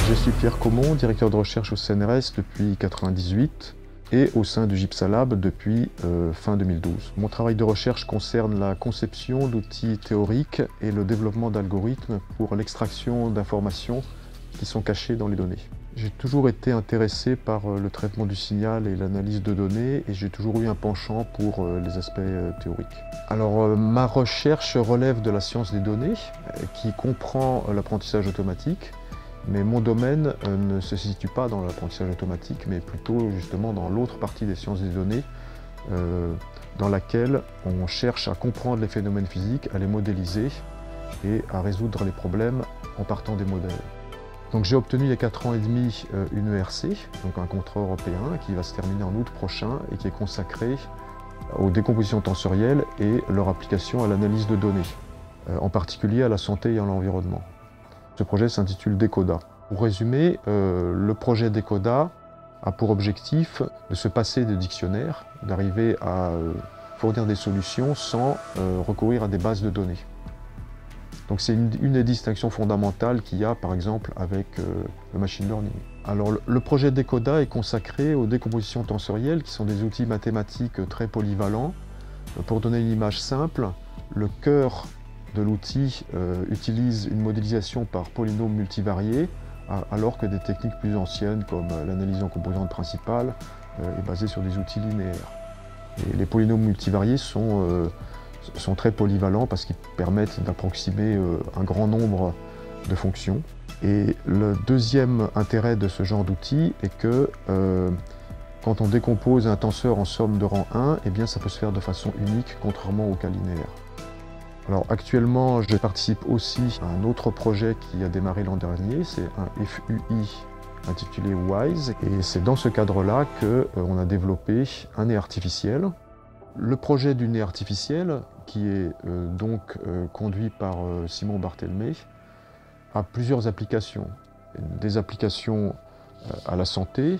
Je suis Pierre Caumont, directeur de recherche au CNRS depuis 1998 et au sein du GIPSALAB depuis fin 2012. Mon travail de recherche concerne la conception d'outils théoriques et le développement d'algorithmes pour l'extraction d'informations qui sont cachées dans les données. J'ai toujours été intéressé par le traitement du signal et l'analyse de données et j'ai toujours eu un penchant pour les aspects théoriques. Alors ma recherche relève de la science des données qui comprend l'apprentissage automatique, mais mon domaine ne se situe pas dans l'apprentissage automatique, mais plutôt justement dans l'autre partie des sciences des données, dans laquelle on cherche à comprendre les phénomènes physiques, à les modéliser et à résoudre les problèmes en partant des modèles. Donc j'ai obtenu il y a 4 ans et demi une ERC, donc un contrat européen qui va se terminer en août prochain et qui est consacré aux décompositions tensorielles et leur application à l'analyse de données, en particulier à la santé et à l'environnement. Ce projet s'intitule DECODA. Pour résumer, le projet DECODA a pour objectif de se passer de dictionnaire, d'arriver à fournir des solutions sans recourir à des bases de données. Donc c'est une des distinctions fondamentales qu'il y a par exemple avec le machine learning. Alors le projet DECODA est consacré aux décompositions tensorielles qui sont des outils mathématiques très polyvalents. Pour donner une image simple, le cœur de l'outil utilise une modélisation par polynômes multivariés alors que des techniques plus anciennes comme l'analyse en composantes principales est basée sur des outils linéaires. Et les polynômes multivariés sont très polyvalents parce qu'ils permettent d'approximer un grand nombre de fonctions. Et le deuxième intérêt de ce genre d'outil est que quand on décompose un tenseur en somme de rang 1, eh bien, ça peut se faire de façon unique, contrairement au cas linéaire. Alors actuellement, je participe aussi à un autre projet qui a démarré l'an dernier, c'est un FUI intitulé WISE, et c'est dans ce cadre-là qu'on a développé un nez artificiel. Le projet du nez artificiel, qui est conduit par Simon Barthelmé, a plusieurs applications. Des applications à la santé,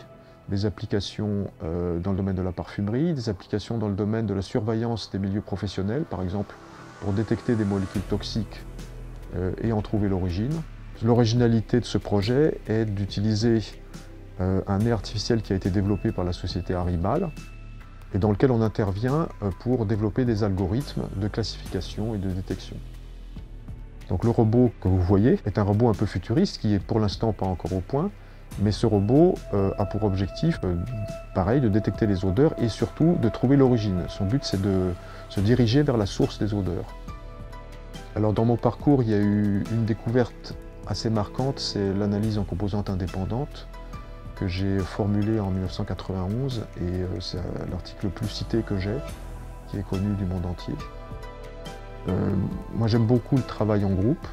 des applications dans le domaine de la parfumerie, des applications dans le domaine de la surveillance des milieux professionnels, par exemple pour détecter des molécules toxiques et en trouver l'origine. L'originalité de ce projet est d'utiliser un nez artificiel qui a été développé par la société Haribal et dans lequel on intervient pour développer des algorithmes de classification et de détection. Donc le robot que vous voyez est un robot un peu futuriste qui est pour l'instant pas encore au point, mais ce robot a pour objectif, pareil, de détecter les odeurs et surtout de trouver l'origine. Son but, c'est de se diriger vers la source des odeurs. Alors dans mon parcours, il y a eu une découverte assez marquante, c'est l'analyse en composantes indépendantes que j'ai formulée en 1991 et c'est l'article le plus cité que j'ai, qui est connu du monde entier. Moi j'aime beaucoup le travail en groupe.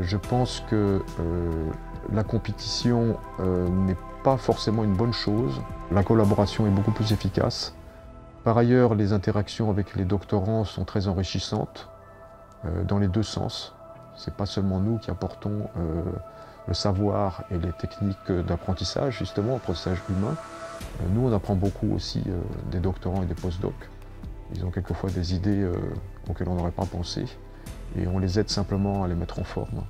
Je pense que la compétition n'est pas forcément une bonne chose. La collaboration est beaucoup plus efficace. Par ailleurs, les interactions avec les doctorants sont très enrichissantes dans les deux sens. Ce n'est pas seulement nous qui apportons le savoir et les techniques d'apprentissage, justement, apprentissage humain. Nous, on apprend beaucoup aussi des doctorants et des postdocs. Ils ont quelquefois des idées auxquelles on n'aurait pas pensé et on les aide simplement à les mettre en forme.